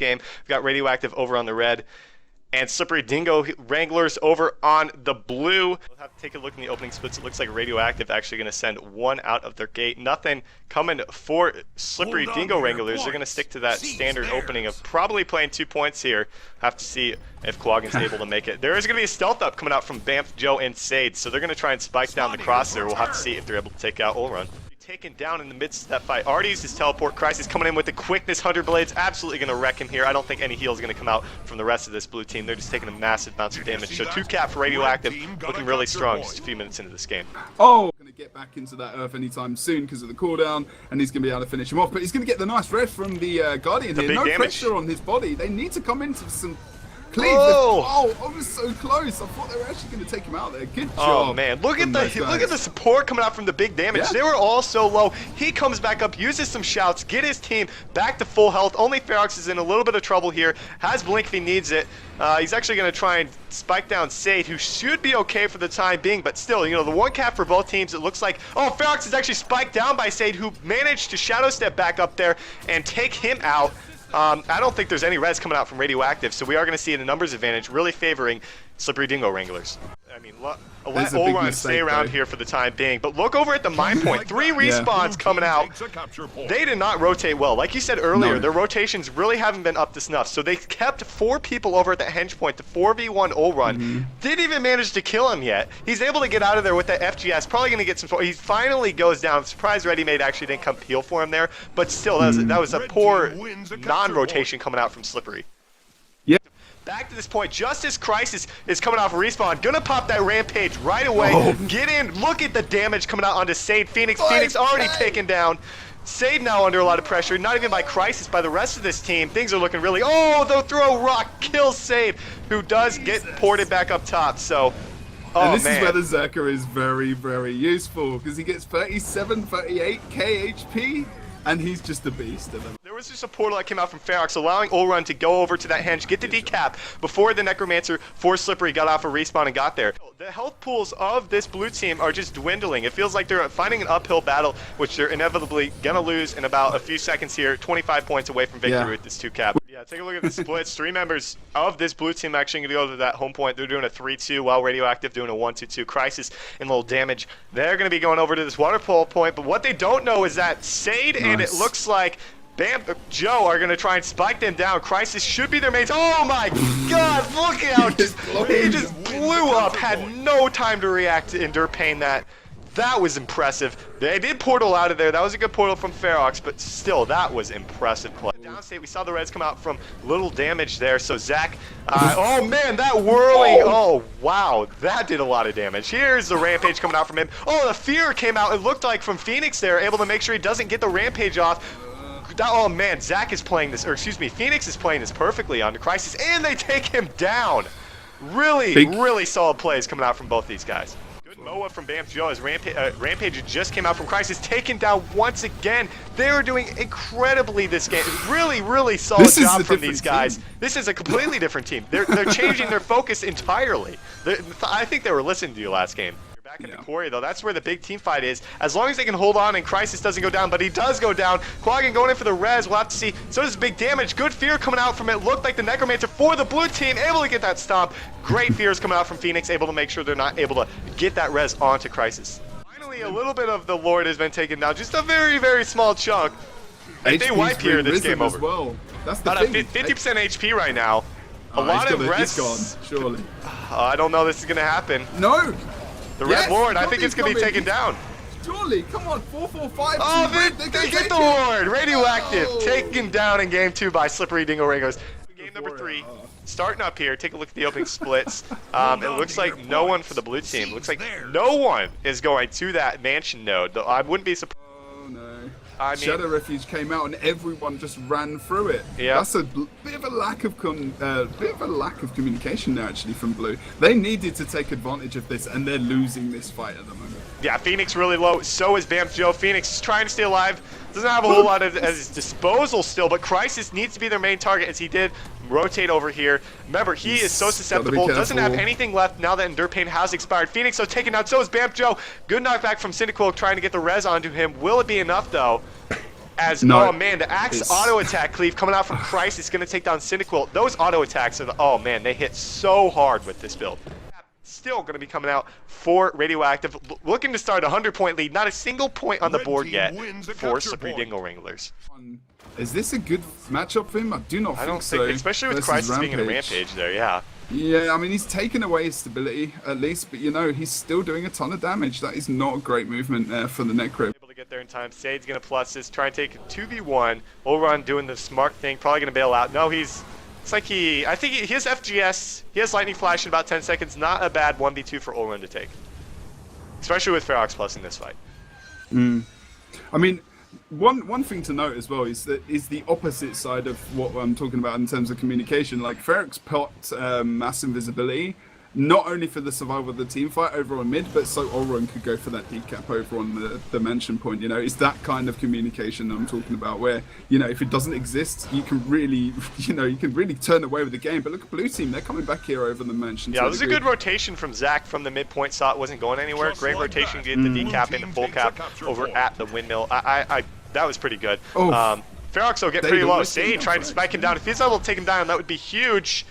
game. We've got Radioactive over on the red, and Slippery Dingo Wranglers over on the blue. We'll have to take a look in the opening splits. It looks like Radioactive actually going to send one out of their gate. Nothing coming for Slippery Dingo Wranglers. They're going to stick to that standard opening of probably playing 2 points here. Have to see if Quaggan's able to make it. There is going to be a stealth up coming out from Bamf, Joe, and Sade, so they're going to try and spike down the cross there. We'll have to see if they're able to take out Olrun. Taken down in the midst of that fight. Already used his teleport. Crisis coming in with the quickness. 100 Blades absolutely going to wreck him here. I don't think any heal is going to come out from the rest of this blue team. They're just taking a massive amounts of damage. So 2 cap for Radioactive, looking really strong just a few minutes into this game. Oh, going to get back into that earth anytime soon because of the cooldown, and he's going to be able to finish him off. But he's going to get the nice red from the Guardian here. No pressure on his body. They need to come into some cleave. Oh, I was so close. I thought they were actually going to take him out there. Good job. Oh man, look at the support coming out from the big damage. Yeah. They were all so low. He comes back up, uses some shouts, get his team back to full health. Only Ferox is in a little bit of trouble here. Has Blink if he needs it. He's actually going to try and spike down Sade, who should be okay for the time being, but still, you know, the 1 cap for both teams, it looks like, oh, Ferox is actually spiked down by Sade, who managed to shadow step back up there and take him out. I don't think there's any res coming out from Radioactive, so we are going to see a numbers advantage really favoring Slippery Dingo Wranglers. I mean, let Olrun stay around here for the time being, but look over at the mine point. 3 respawns coming out. They did not rotate well. Like you said earlier, their rotations really haven't been up to snuff, so they kept 4 people over at that henge point to 4v1 Olrun. Didn't even manage to kill him yet. He's able to get out of there with that FGS, probably going to get some... He finally goes down. I'm surprised Readymade actually didn't come peel for him there, but still, that was a poor non-rotation coming out from Slippery. Back to this point, just as Crisis is coming off a respawn, gonna pop that Rampage right away. Get in, look at the damage coming out onto Sade. Phoenix already taken down. Sade now under a lot of pressure, not even by Crisis, by the rest of this team. Things are looking really, they'll throw a rock, kill Sade, who does get ported back up top, so... and this is where the Zerker is very, very useful, because he gets 37, 38 KHP, and he's just a beast. There was just a portal that came out from Ferox, allowing Olrun to go over to that henge, get the decap before the Necromancer for Slippery got off a respawn and got there. The health pools of this blue team are just dwindling. It feels like they're finding an uphill battle, which they're inevitably going to lose in about a few seconds here. 25 points away from victory with this 2 cap. Yeah, take a look at the splits. 3 members of this blue team actually going to go to that home point. They're doing a 3-2 while Radioactive doing a 1-2-2. Crisis and little damage. They're going to be going over to this waterfall point, but what they don't know is that Sade and it looks like Bam, Joe are going to try and spike them down. Crisis should be their mates. Oh my god, look at how he just blew up, had no time to react to endure pain. That was impressive. They did portal out of there. That was a good portal from Ferox, but still, that was impressive play. Downstate, we saw the reds come out from little damage there, so Zach, oh man, that whirling, oh wow, that did a lot of damage. Here's the Rampage coming out from him. Oh, the Fear came out, it looked like from Phoenix there, able to make sure he doesn't get the Rampage off. Oh man, Zach is playing this, or excuse me, Phoenix is playing this perfectly on the Crisis, and they take him down. Really solid plays coming out from both these guys. Good Moa from Bamf Joe as Rampage just came out from Crisis, taken down once again. They are doing incredibly this game. Really solid job from these guys. This is a completely different team. They're changing their focus entirely. I think they were listening to you last game. Back in the quarry though, that's where the big team fight is. As long as they can hold on and Crisis doesn't go down, but he does go down. Quaggan going in for the res, we'll have to see. So does big damage. Good fear coming out from it. Looked like the Necromancer for the blue team, able to get that stomp. Great fears coming out from Phoenix, able to make sure they're not able to get that res onto Crisis. Finally, a little bit of the Lord has been taken down, just a very small chunk. If they wipe here, this game over. Well. That's the about thing. 50% HP right now. A lot of res. Gone, surely. I don't know this is going to happen. No! The Red Lord, I think it's going to be taken down. Surely, come on, 4-4-5. Oh, they get the Lord! Radioactive, taken down in game 2 by Slippery Dingo Wranglers. Game number 3, starting up here, take a look at the opening splits. It looks like no one for the blue team. It looks like no one is going to that mansion node. I wouldn't be surprised. Oh no. I mean, Shadow Refuge came out and everyone just ran through it. Yeah, that's a bit of a lack of communication there actually from Blue. They needed to take advantage of this, and they're losing this fight at the moment. Yeah, Phoenix really low. So is Bamf Joe. Phoenix is trying to stay alive. Doesn't have a whole lot at his disposal still, but Crisis needs to be their main target as he did rotate over here. Remember, he is so susceptible. Doesn't have anything left now that Endure Pain has expired. Phoenix so taken out. So is Bamf Joe. Good knockback from Cyndaquil trying to get the res onto him. Will it be enough though? As, No, oh man, the Axe auto attack cleave coming out from Christ is going to take down Cyndaquil. Those auto attacks are oh man, they hit so hard with this build. Still going to be coming out for Radioactive, looking to start a 100-point lead. Not a single point on the board yet for Slippery Dingle Wranglers. Is this a good matchup for him? I do not think so. Especially with Crisis being in a Rampage there, yeah. Yeah, I mean, he's taken away his stability, at least, but, you know, he's still doing a ton of damage. That is not a great movement there for the Necro. Able to get there in time. Sade's going to plus this, try and take a 2v1. Ulron doing the smart thing, probably going to bail out. No, it's like I think he has FGS, he has Lightning Flash in about 10 seconds. Not a bad 1v2 for Ulron to take. Especially with Ferox plus in this fight. I mean, one thing to note as well is the opposite side of what I'm talking about in terms of communication. Like, Ferox popped mass invisibility, not only for the survival of the team fight over on mid, but so Ulron could go for that decap over on the dimension point. You know, it's that kind of communication that I'm talking about, where, you know, if it doesn't exist, you can really, you know, you can really turn away with the game. But look at blue team, they're coming back here over the dimension. Yeah, it was a good rotation from Zach from the midpoint. Saw it wasn't going anywhere. Great rotation, get the decap into full cap over at the windmill. That was pretty good. Ferox will get pretty low. Sade trying to spike him down. If he's able to take him down, that would be huge.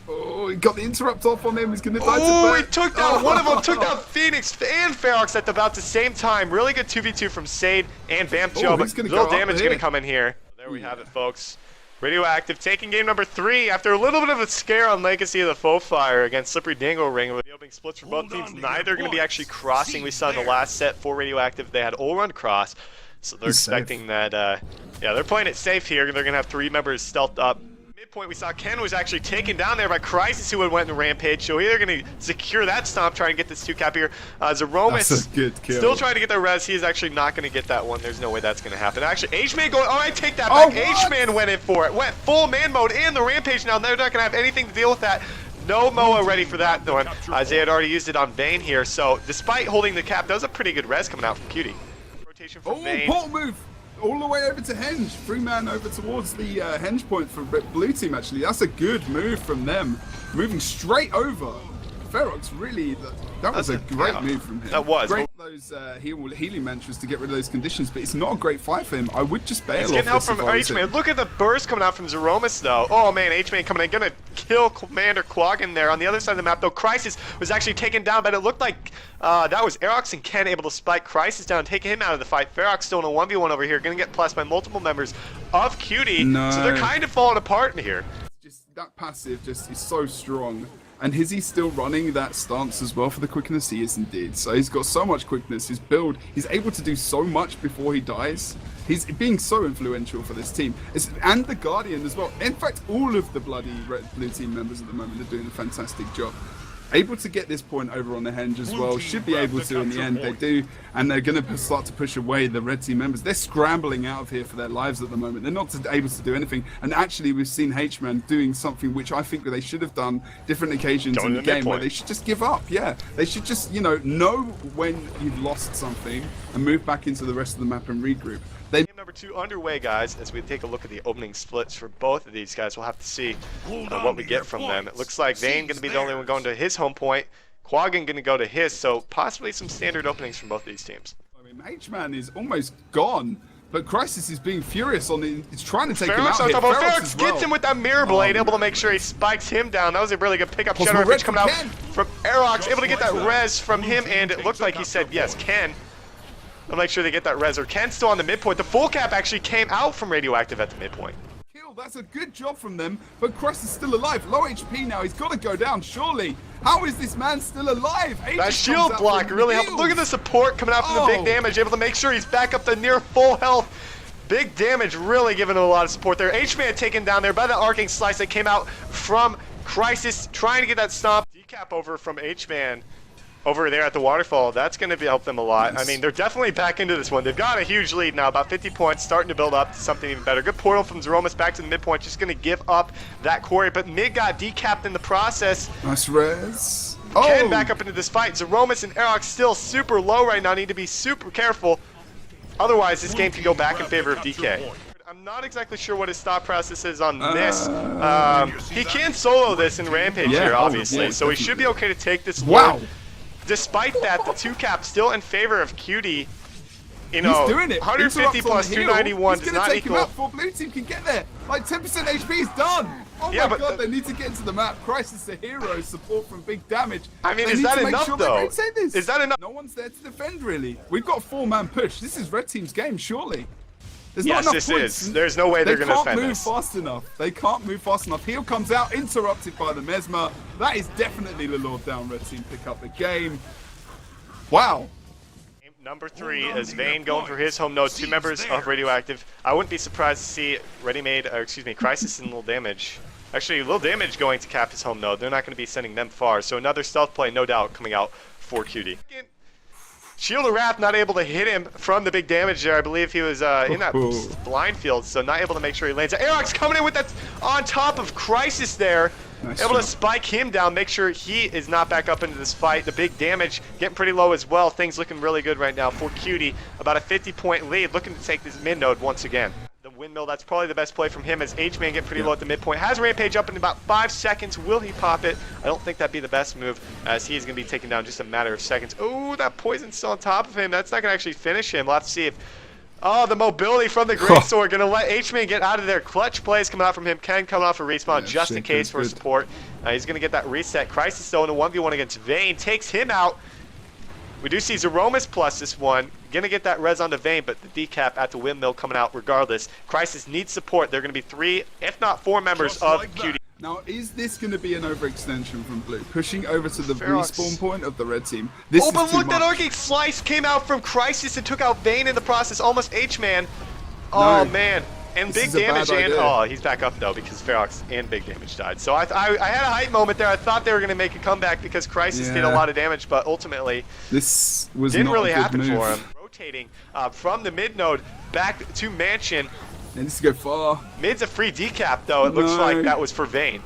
Oh, he got the interrupt off on him. He's going to die to he took down one of them. Took down Phoenix and Ferox at about the same time. Really good 2v2 from Sade and Vampcho, but little damage going to come in here. There we have it, folks. Radioactive taking game number 3 after a little bit of a scare on Legacy of the Foe Fire against Slippery Dingle Ring. With the opening splits for both teams, neither going to be actually crossing. We saw in the last set for Radioactive, they had Ulron cross. So they're expecting that, yeah, they're playing it safe here. They're going to have 3 members stealthed up. Midpoint, we saw Ken was actually taken down there by Crisis, who went in the Rampage. So either going to secure that stomp, trying to get this 2-cap here. Zeromus that's a good kill. Still trying to get the res. He is actually not going to get that one. There's no way that's going to happen. Actually, H-Man going, oh, I take that back. H-Man went in for it. Went full man mode in the Rampage now. They're not going to have anything to deal with that. No Moa ready for that one. They had already used it on Vayne here. So despite holding the cap, that was a pretty good res coming out from Cutie. Rotation from Vayne. Port move! All the way over to Henge. 3-man over towards the Henge point for blue team, actually. That's a good move from them. Moving straight over. Ferox, really, that was a great move from him. That was. Great those healing mantras to get rid of those conditions, but it's not a great fight for him. I would just bail off. Getting help from H-Man. Look at the burst coming out from Zeromus, though. Oh, man, H-Man coming in. Gonna kill Commander Quaggan there. On the other side of the map, though, Crisis was actually taken down, but it looked like that was Aerox and Ken able to spike Crisis down, taking him out of the fight. Ferox still in a 1v1 over here. Gonna get plus by multiple members of Cutie. No. So they're kind of falling apart in here. Just that passive just is so strong. And is he still running that stance as well for the quickness? He is indeed. So he's got so much quickness. His build, he's able to do so much before he dies. He's being so influential for this team. And the Guardian as well. In fact, all of the bloody red blue team members at the moment are doing a fantastic job. Able to get this point over on the Henge as well. Should be able to in the end. They do. And they're going to start to push away the red team members. They're scrambling out of here for their lives at the moment. They're not able to do anything. And actually, we've seen H-Man doing something which I think that they should have done different occasions in the game where they should just give up. Yeah, they should just, you know when you've lost something and move back into the rest of the map and regroup. Game number 2 underway, guys. As we take a look at the opening splits for both of these guys, we'll have to see what we get from them. It looks like Vayne going to be the only one going to his home point. Quaggan going to go to his, so possibly some standard openings from both these teams. I mean, H-Man is almost gone, but Crisis is being furious on the. He's trying to take him out here. Ferox gets him with that mirror blade, able to make sure he spikes him down. That was a really good pickup. Shadow Pitch coming out from Aerox, able to get that res from him, and it looked like he said yes, Ken. I'll make sure they get that res. Or Ken's still on the midpoint. The full cap actually came out from Radioactive at the midpoint. Kill, that's a good job from them, but Crest is still alive. Low HP now, he's got to go down, surely. How is this man still alive? That shield block really helped. Look at the support coming out from the big damage, able to make sure he's back up to near full health. Big damage, really giving him a lot of support there. H-Man taken down there by the arcing slice that came out from Crisis, trying to get that stomp. Decap over from H-Man. Over there at the waterfall, that's going to help them a lot. Nice. I mean, they're definitely back into this one. They've got a huge lead now, about 50 points, starting to build up to something even better. Good portal from Zeromus back to the midpoint, just going to give up that quarry, but mid got decapped in the process. Nice res. Ken back up into this fight. Zeromus and Aerox still super low right now, need to be super careful. Otherwise, this game can go back in favor of DK. I'm not exactly sure what his thought process is on this. He can solo this in Rampage here, obviously, so he should be okay to take this. Wow. Despite that, the 2-cap still in favor of Cutie. You know, he's doing it. 150 plus 291 does not take him equal. out before blue team can get there. Like 10% HP is done. Oh Yeah, my but god, they need to get into the map. Crisis the hero, support from big damage. I mean, they is need that to make enough, sure though? They maintain this. Is that enough? No one's there to defend, really. We've got a 4-man push. This is red team's game, surely. There's Yes, not enough this points. is. There's no way they're going to defend They this. can't move fast enough. They can't move fast enough. Heel comes out, interrupted by the Mesmer. That is definitely the Lord down. Red team pick up the game. Wow. Number 3 is Vayne going for his home node. 2 members of Radioactive. I wouldn't be surprised to see Crisis and Little Damage. Actually, Little Damage going to cap his home node. They're not going to be sending them far. So another stealth play, no doubt, coming out for Cutie. Shield of Wrath not able to hit him from the big damage there. I believe he was in that blind field, so not able to make sure he lands. Aerox coming in with that on top of Crisis there. Nice able job. to spike him down, make sure he is not back up into this fight. The big damage getting pretty low as well. Things looking really good right now for Cutie. About a 50-point lead, looking to take this mid node once again. The windmill, that's probably the best play from him as H-Man get pretty low at the midpoint. Has Rampage up in about 5 seconds. Will he pop it? I don't think that'd be the best move as he is going to be taken down just a matter of seconds. Oh, that poison's still on top of him. That's not going to actually finish him. We'll have to see if... Oh, the mobility from the Greatsword going to let H-Man get out of there. Clutch plays coming out from him. Ken coming off a respawn just in case for support. He's going to get that reset. Crisis though in a 1v1 against Vayne. Takes him out. We do see Zeromus plus this one. Going to get that res onto Vayne, but the decap at the windmill coming out regardless. Crisis needs support. They're going to be 3, if not 4 members of QD. Now, is this going to be an overextension from Blue? Pushing over to the respawn point of the red team. This is but too look, much. that Arcade Slice came out from Crisis and took out Vayne in the process. Almost H-Man. Oh, man. And This big is a damage bad and... idea. Oh, he's back up, though, because Ferox and big damage died. So I had a hype moment there. I thought they were going to make a comeback because Crisis did a lot of damage, but ultimately... This was didn't not really a good happen move. for him. Rotating from the mid node back to Mansion. It needs to go far. Mid's a free decap, though. It looks like that was for Vayne.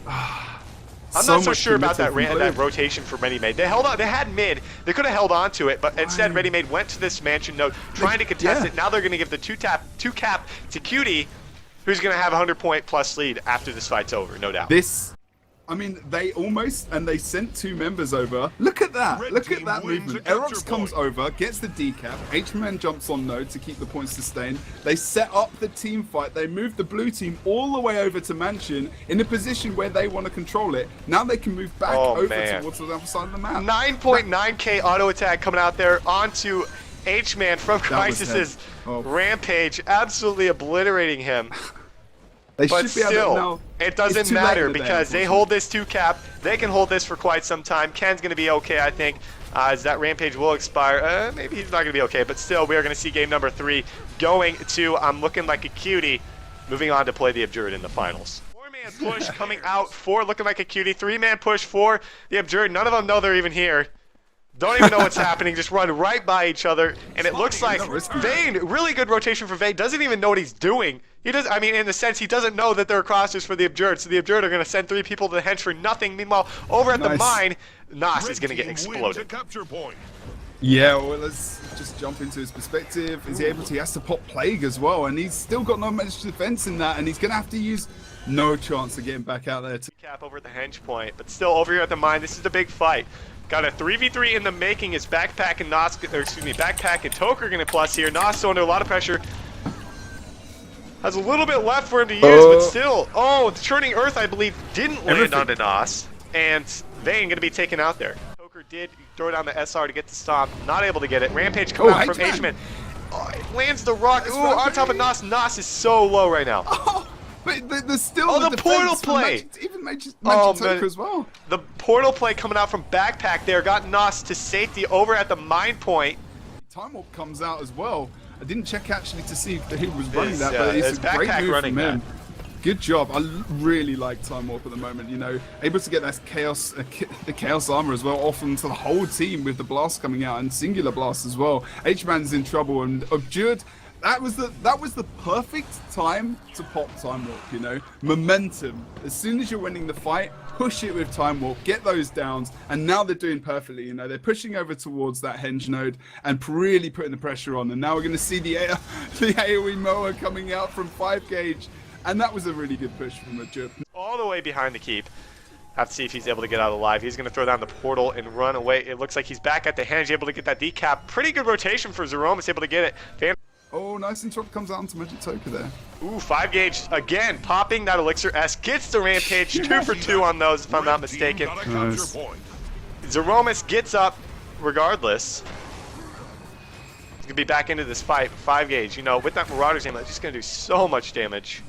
I'm not so sure about that rotation for Ready Made. They held on. They had mid. They could have held on to it, but instead Ready Made went to this Mansion node trying to contest it. Now they're going to give the two cap to Cutie, who's going to have a 100-point plus lead after this fight's over, no doubt. I mean, they almost, and they sent 2 members over. Look at that. Look at that movement. Erox comes over, gets the decap. H-Man jumps on node to keep the points sustained. They set up the team fight. They move the blue team all the way over to Mansion in a position where they want to control it. Now they can move back over towards the other side of the map. 9.9k auto attack coming out there onto H-Man from Crisis's Rampage, absolutely obliterating him. But still, it doesn't matter because they hold this 2 cap. They can hold this for quite some time. Ken's going to be okay, I think, as that Rampage will expire. Maybe he's not going to be okay, but still, we are going to see game number 3 going to I'm Looking Like a Cutie, moving on to play the Abjured in the finals. 4-man push coming out for Looking Like a Cutie. 3-man push for the Abjured. None of them know they're even here. Don't even know what's happening, just run right by each other, and it looks like Vayne, really good rotation for Vayne, doesn't even know what he's doing. He does, I mean, in the sense, he doesn't know that there are crosses for the Abjured, so the Abjured are going to send 3 people to the hench for nothing. Meanwhile, over at the mine, Nas is going to get exploded. Yeah, well, let's just jump into his perspective. Is he able to? He has to pop Plague as well, and he's still got not much defense in that, and he's going to have to use no chance of getting back out there. Cap over at the hench point, but still over here at the mine, this is the big fight. Got a 3v3 in the making. Is Backpack and Backpack and Toker going to plus here. Nas still under a lot of pressure. Has a little bit left for him to use, but still. Oh, the Churning Earth, I believe, didn't land onto Nas. And Vayne going to be taken out there. Toker did throw down the SR to get the stop. Not able to get it. Rampage coming out from H-Man. Oh, it lands the rock. Ooh, on top of Nas. Nas is so low right now. But there's still the portal play. Even Magic Toker as well. The portal play coming out from Backpack there got Nos to safety over at the mine point. Time Warp comes out as well. I didn't check actually to see if he was running that, but it's a great move from him. Good job. I really like Time Warp at the moment. You know, able to get that chaos, the chaos armor as well, off onto the whole team with the blast coming out and singular blast as well. H-Man's in trouble and Abjured. That was the perfect time to pop Time Warp, you know. Momentum. As soon as you're winning the fight, push it with Time Warp, get those downs, and now they're doing perfectly, you know. They're pushing over towards that henge node and really putting the pressure on. And now we're going to see the AoE mower coming out from 5 gauge, and that was a really good push from Abjured. All the way behind the keep. Have to see if he's able to get out alive. He's going to throw down the portal and run away. It looks like he's back at the henge, able to get that decap. Pretty good rotation for Zerome. Is able to get it. Oh, nice interrupt comes out onto Magic Toka there. Ooh, 5 gauge again, popping that Elixir S. Gets the Rampage, 2 for 2 on those, if I'm not mistaken. Nice. Zeromus gets up regardless. He's going to be back into this fight. 5 gauge, you know, with that Marauder's aim, it's just going to do so much damage.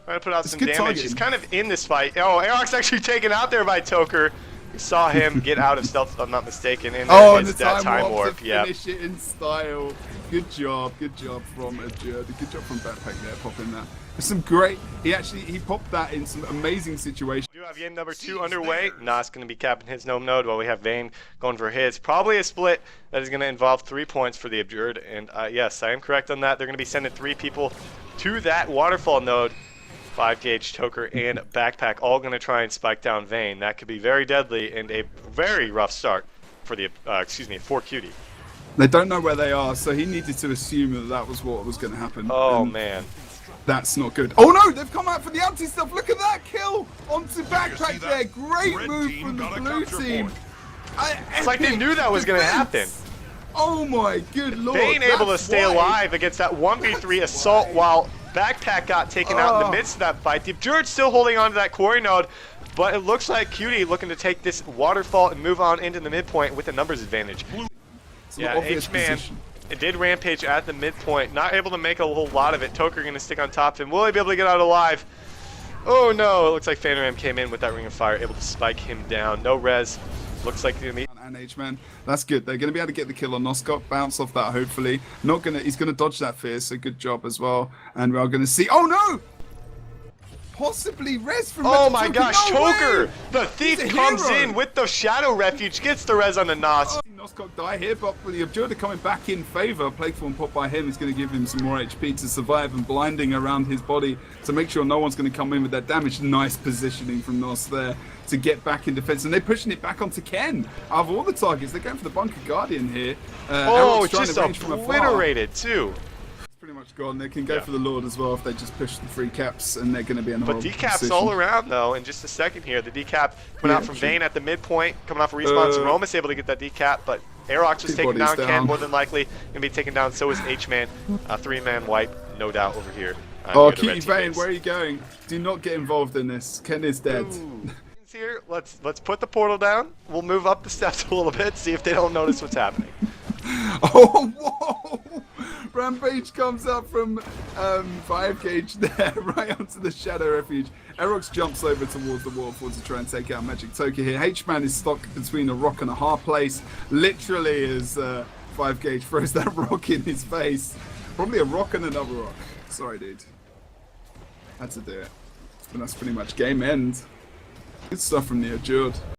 Trying to put out some damage. Targeting. He's kind of in this fight. Oh, Aerok's actually taken out there by Toker. We saw him get out of stealth, if I'm not mistaken. And and the that time warp. To finish it in style. Good job from Adjurd. Good job from Backpack there, popping that. There's some great. He popped that in some amazing situations. We do have game number 2 underway. Nas going to be capping his gnome node while we have Vayne going for his. Probably a split that is going to involve 3 points for the Adjurd. And yes, I am correct on that. They're going to be sending 3 people to that waterfall node. 5 gauge, Toker, and Backpack all going to try and spike down Vayne. That could be very deadly and a very rough start for the for Cutie. They don't know where they are, so he needed to assume that that was what was going to happen. Oh, man. That's not good. Oh, no, they've come out for the anti-stuff. Look at that kill onto Backpack there. Great move from the blue team. It's like they knew that was going to happen. Oh, my good lord. Vayne able to stay alive against that 1v3 assault while Backpack got taken out in the midst of that fight. The Adjurd still holding on to that quarry node, but it looks like Cutie looking to take this waterfall and move on into the midpoint with a numbers advantage. Yeah, H-Man, it did rampage at the midpoint. Not able to make a whole lot of it. Toker going to stick on top of him. Will he be able to get out alive? Oh no, it looks like Phantom came in with that Ring of Fire, able to spike him down. No res. Looks like the enemy. And H-Man, that's good. They're going to be able to get the kill on Noscott, bounce off that hopefully. He's going to dodge that fear, so good job as well. And we're going to see, oh no! Possibly res from Oh my gosh, no Toker! Way! The thief comes in with the Shadow Refuge, gets the res on the Nos. Noscott die here, but the Adjurd coming back in favor. Plague Form pop by him is going to give him some more HP to survive and blinding around his body to make sure no one's going to come in with that damage. Nice positioning from Nos there to get back in defense, and they're pushing it back onto Ken. Out of all the targets, they're going for the Bunker Guardian here. Oh, just obliterated too. Pretty much gone. They can go for the Lord as well if they just push the 3 caps, and they're going to be in a horrible decaps position. all around though. In just a second here, the decap coming out from Vayne at the midpoint, coming off a respawn. Zeromus able to get that decap, but Aerox was taken down. Ken more than likely gonna be taken down. So is H-Man. 3-man wipe, no doubt over here. Oh, Cutie Vayne, where are you going? Do not get involved in this. Ken is dead. Here, let's put the portal down. We'll move up the steps a little bit, see if they don't notice what's happening. Oh, whoa! Rampage comes up from 5 gauge there, right onto the Shadow Refuge. Erox jumps over towards the waterfall to try and take out Magic Toka here. H-Man is stuck between a rock and a hard place, literally as 5 gauge throws that rock in his face. Probably a rock and another rock. Sorry, dude. Had to do it. But that's pretty much game end. Good stuff from the Adjurd.